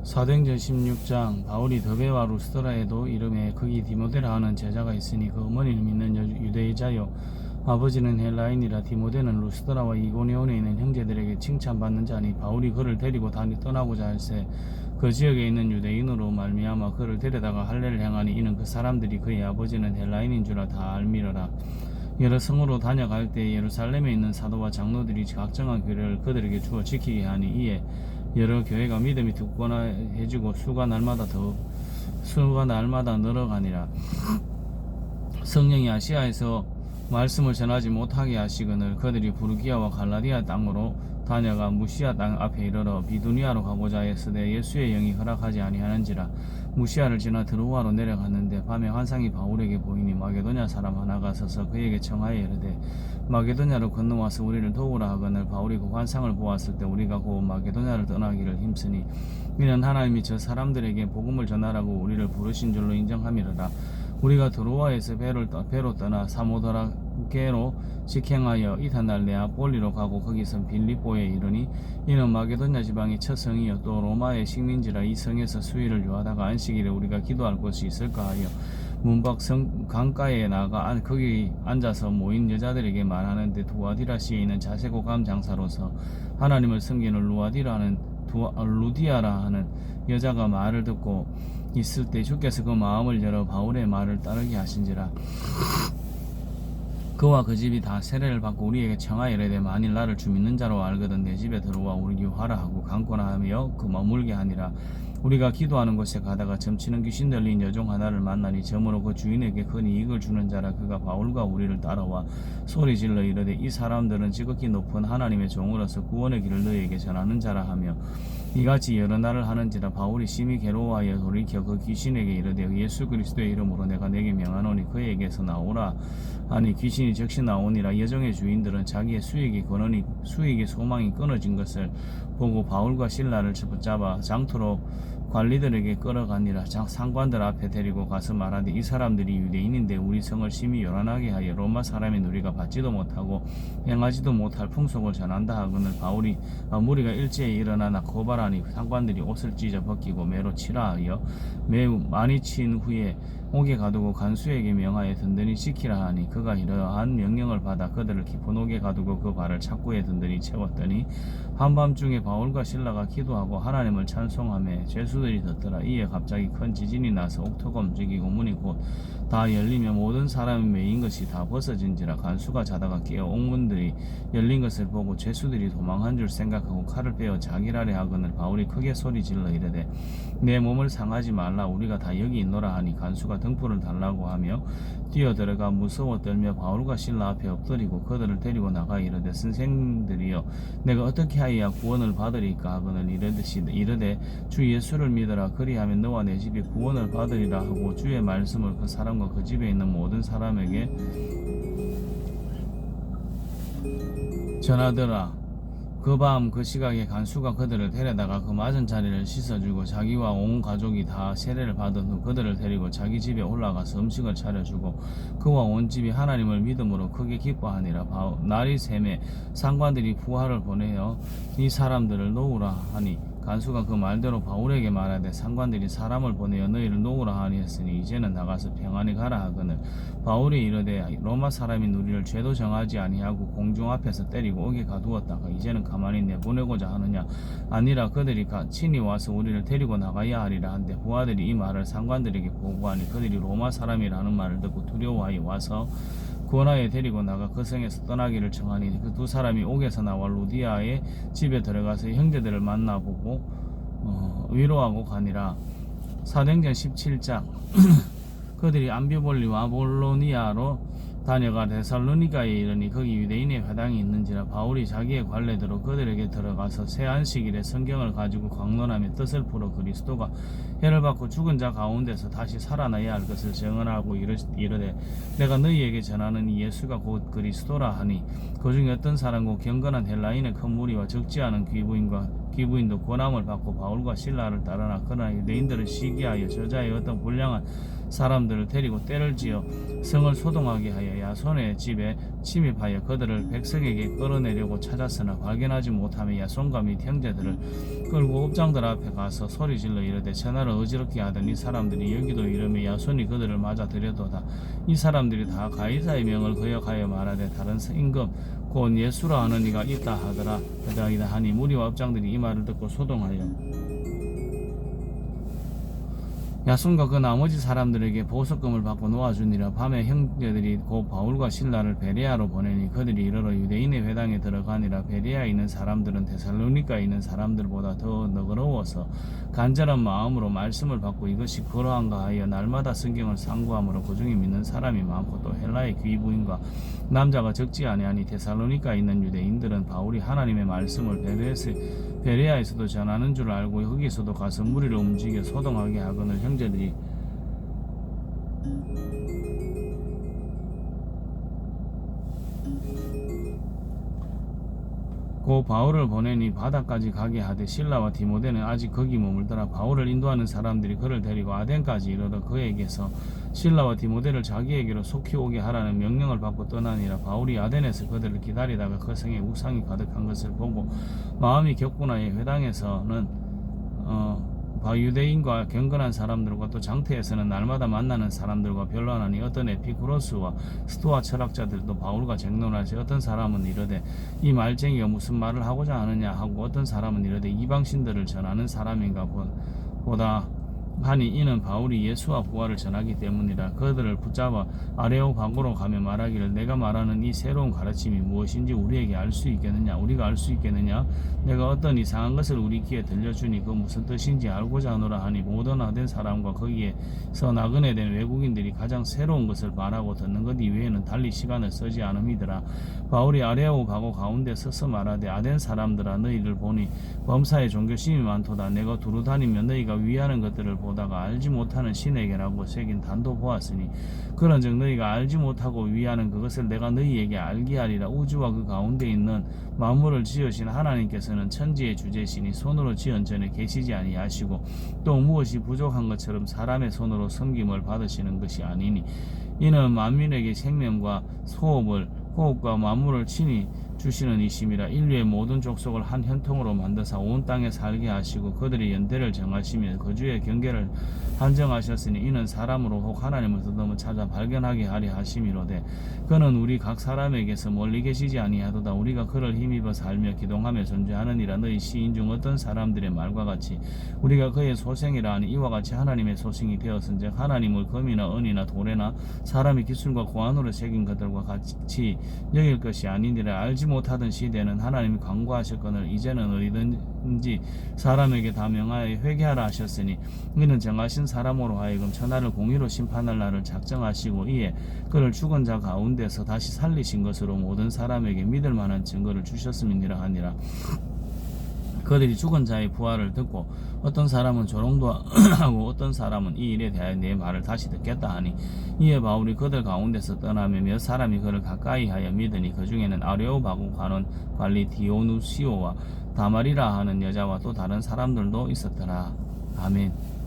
사도행전 16장 바울이 더베와 루스드라에도 이름에 거기 디모데라 하는 제자가 있으니 그 어머니를 믿는 유대인자요 아버지는 헬라인이라. 디모데는 루스드라와 이고니온에 있는 형제들에게 칭찬받는 자니 바울이 그를 데리고 떠나고자 할세 그 지역에 있는 유대인으로 말미암아 그를 데려다가 할례를 행하니 이는 그 사람들이 그의 아버지는 헬라인인 줄을 다 알미러라. 여러 성으로 다녀갈 때 예루살렘에 있는 사도와 장로들이 각정한 규례를 그들에게 주어 지키게 하니 이에 여러 교회가 믿음이 굳건해지고 수가 날마다 늘어가니라. 성령이 아시아에서 말씀을 전하지 못하게 하시거늘 그들이 부르기아와 갈라디아 땅으로 다녀가 무시아 땅 앞에 이르러 비두니아로 가고자 했으되 예수의 영이 허락하지 아니하는지라. 무시아를 지나 드로아로 내려갔는데 밤에 환상이 바울에게 보이니 마게도냐 사람 하나가 서서 그에게 청하여 이르되 마게도냐로 건너와서 우리를 도우라 하거늘 바울이 그 환상을 보았을 때 우리가 곧 마게도냐를 떠나기를 힘쓰니 이는 하나님이 저 사람들에게 복음을 전하라고 우리를 부르신 줄로 인정함이로라. 우리가 드로아에서 배로 떠나 사모드라게로 직행하여 이튿날 네아폴리로 가고 거기서 빌립보에 이르니 이는 마게도냐 지방의 첫 성이요 또 로마의 식민지라. 이 성에서 수일을 요하다가 안식일에 우리가 기도할 곳이 있을까 하여 문밖 강가에 나가 거기 앉아서 모인 여자들에게 말하는데 두아디라시에 있는 자세고감 장사로서 하나님을 섬기는 루디아라 하는 여자가 말을 듣고 있을 때 주께서 그 마음을 열어 바울의 말을 따르게 하신지라. 그와 그 집이 다 세례를 받고 우리에게 청하여 이르되 만일 나를 주 믿는 자로 알거든 내 집에 들어와 우리 유하라 하고 강권하며 그 머물게 하니라. 우리가 기도하는 곳에 가다가 점치는 귀신 들린 여종 하나를 만나니 점으로 그 주인에게 큰 이익을 주는 자라. 그가 바울과 우리를 따라와 소리질러 이르되 이 사람들은 지극히 높은 하나님의 종으로서 구원의 길을 너희에게 전하는 자라 하며 이같이 여러 날을 하는지라. 바울이 심히 괴로워하여 돌이켜 그 귀신에게 이르되 예수 그리스도의 이름으로 내가 내게 명하노니 그에게서 나오라 하니 귀신이 즉시 나오니라. 여종의 주인들은 자기의 수익의 소망이 끊어진 것을 보고 바울과 실라를 붙잡아 장터로 관리들에게 끌어가니라. 상관들 앞에 데리고 가서 말하되 이 사람들이 유대인인데 우리 성을 심히 요란하게 하여 로마 사람인 우리가 받지도 못하고 행하지도 못할 풍속을 전한다 하거늘 바울이 무리가 일제히 일어나나 고발하니 상관들이 옷을 찢어 벗기고 매로 치라 하여 매우 많이 친 후에 옥에 가두고 간수에게 명하여 든든히 지키라 하니 그가 이러한 명령을 받아 그들을 깊은 옥에 가두고 그 발을 착고에 든든히 채웠더니 한밤중에 바울과 실라가 기도하고 하나님을 찬송하며 죄수들이 듣더라. 이에 갑자기 큰 지진이 나서 옥토가 움직이고 문이 곧 다 열리며 모든 사람이 매인 것이 다 벗어진지라. 간수가 자다가 깨어 옥문들이 열린 것을 보고 죄수들이 도망한 줄 생각하고 칼을 빼어 자기를 하려 하거늘 바울이 크게 소리질러 이르되 내 몸을 상하지 말라 우리가 다 여기 있노라 하니 간수가 등불을 달라고 하며 뛰어들어가 무서워 떨며 바울과 실라 앞에 엎드리고 그들을 데리고 나가 이르되 선생들이여 내가 어떻게 하여야 구원을 받으리까 하거늘 이르되 주 예수를 믿어라 그리하면 너와 내 집이 구원을 받으리라 하고 주의 말씀을 그 사람과 그 집에 있는 모든 사람에게 전하더라. 그 밤 그 시각에 간수가 그들을 데려다가 그 맞은 자리를 씻어주고 자기와 온 가족이 다 세례를 받은 후 그들을 데리고 자기 집에 올라가서 음식을 차려주고 그와 온 집이 하나님을 믿음으로 크게 기뻐하니라. 날이 새매 상관들이 부하를 보내어 이 사람들을 놓으라 하니 간수가 그 말대로 바울에게 말하되 상관들이 사람을 보내어 너희를 놓으라 하니 했으니 이제는 나가서 평안히 가라 하거늘 바울이 이르되 로마 사람인 우리를 죄도 정하지 아니하고 공중 앞에서 때리고 옥에 가두었다가 이제는 가만히 내보내고자 하느냐. 아니라 그들이 친히 와서 우리를 데리고 나가야 하리라 한데 부하들이 이 말을 상관들에게 보고하니 그들이 로마 사람이라는 말을 듣고 두려워하여 와서 구원하여 데리고 나가 그 성에서 떠나기를 청하니 그 두 사람이 옥에서 나와 루디아의 집에 들어가서 형제들을 만나보고 위로하고 가니라. 사도행전 17장 그들이 암비볼리와 볼로니아로 다녀가 데살로니가에 이르니 거기 유대인의 회당이 있는지라. 바울이 자기의 관례대로 그들에게 들어가서 새 안식일에 성경을 가지고 강론하며 뜻을 풀어 그리스도가 해를 받고 죽은 자 가운데서 다시 살아나야 할 것을 증언하고 이르되 내가 너희에게 전하는 이 예수가 곧 그리스도라 하니 그 중에 어떤 사람과 경건한 헬라인의 큰 무리와 적지 않은 귀부인도 권함을 받고 바울과 실라를 따르나 그러나 유대인들을 시기하여 저자의 어떤 불량한 사람들을 데리고 때를 지어 성을 소동하게 하여 야손의 집에 침입하여 그들을 백성에게 끌어내려고 찾았으나 발견하지 못하며 야손과 및 형제들을 끌고 읍장들 앞에 가서 소리질러 이르되 전하를 어지럽게 하던 이 사람들이 여기도 이르며 야손이 그들을 맞아 들여도다. 이 사람들이 다 가이사의 명을 거역하여 말하되 다른 임금 곧 예수라 하는 이가 있다 하더라. 그다이다 하니 무리와 읍장들이 이 말을 듣고 소동하여 야손과 그 나머지 사람들에게 보석금을 받고 놓아주니라. 밤에 형제들이 곧 바울과 실라를 베레아로 보내니 그들이 이르러 유대인의 회당에 들어가니라. 베레아에 있는 사람들은 데살로니가에 있는 사람들보다 더 너그러워서 간절한 마음으로 말씀을 받고 이것이 그러한가 하여 날마다 성경을 상고함으로 그중에 믿는 사람이 많고 또 헬라의 귀부인과 남자가 적지 아니하니 데살로니가에 있는 유대인들은 바울이 하나님의 말씀을 베레아에서도 전하는 줄 알고 거기서도 가서 무리를 움직여 소동하게 하거늘 형제들이 고 바울을 보내니 바다까지 가게 하되 실라와 디모데는 아직 거기 머물더라. 바울을 인도하는 사람들이 그를 데리고 아덴까지 이르러 그에게서 실라와 디모데를 자기에게로 속히 오게 하라는 명령을 받고 떠나니라. 바울이 아덴에서 그들을 기다리다가 그 성에 우상이 가득한 것을 보고 마음이 격분하여 회당에서는 유대인과 경건한 사람들과 또 장태에서는 날마다 만나는 사람들과 변론하니 어떤 에피쿠로스와 스토아 철학자들도 바울과 쟁론하지 어떤 사람은 이르되 이 말쟁이가 무슨 말을 하고자 하느냐 하고 어떤 사람은 이르되 이방신들을 전하는 사람인가 보다 하니 이는 바울이 예수와 부활을 전하기 때문이라. 그들을 붙잡아 아레오바고로 가며 말하기를 내가 말하는 이 새로운 가르침이 무엇인지 우리에게 알 수 있겠느냐 우리가 알 수 있겠느냐 내가 어떤 이상한 것을 우리 귀에 들려주니 그 무슨 뜻인지 알고자 하노라 하니 모든 아덴 사람과 거기에서 나그네 된 외국인들이 가장 새로운 것을 말하고 듣는 것 이외에는 달리 시간을 쓰지 않음이더라. 바울이 아레오바고 가운데 서서 말하되 아덴 사람들아 너희를 보니 범사에 종교심이 많도다. 내가 두루 다니며 너희가 위하는 것들을 보다가 알지 못하는 신에게라고 새긴 단도 보았으니 그런즉 너희가 알지 못하고 위하는 그것을 내가 너희에게 알게 하리라. 우주와 그 가운데 있는 만물을 지으신 하나님께서는 천지의 주제시니 손으로 지은 전에 계시지 아니하시고 또 무엇이 부족한 것처럼 사람의 손으로 섬김을 받으시는 것이 아니니 이는 만민에게 생명과 호흡과 만물을 친히 주시는 이심이라. 인류의 모든 족속을 한 혈통으로 만드사 온 땅에 살게 하시고 그들의 연대를 정하시며 거주의 경계를 한정하셨으니 이는 사람으로 혹 하나님을 더듬어 찾아 발견하게 하려 하심이로되 그는 우리 각 사람에게서 멀리 계시지 아니하도다. 우리가 그를 힘입어 살며 기동하며 존재하느니라. 너희 시인 중 어떤 사람들의 말과 같이 우리가 그의 소생이라 하니 이와 같이 하나님의 소생이 되었은즉 하나님을 금이나 은이나 돌에나 사람의 기술과 고안으로 새긴 것들과 같이 여길 것이 아니니라. 알지 못하던 시대는 하나님이 강구하셨거늘 이제는 어디든지 사람에게 다 명하여 회개하라 하셨으니 이는 정하신 사람으로 하여금 천하를 공의로 심판할 날을 작정하시고 이에 그를 죽은 자 가운데서 다시 살리신 것으로 모든 사람에게 믿을 만한 증거를 주셨음이니라 하니라. 그들이 죽은 자의 부활을 듣고 어떤 사람은 조롱도 하고 어떤 사람은 이 일에 대하여 내 말을 다시 듣겠다 하니 이에 바울이 그들 가운데서 떠나며 몇 사람이 그를 가까이 하여 믿으니 그 중에는 아레오바고 가는 관리 디오누시오와 다말이라 하는 여자와 또 다른 사람들도 있었더라. 아멘.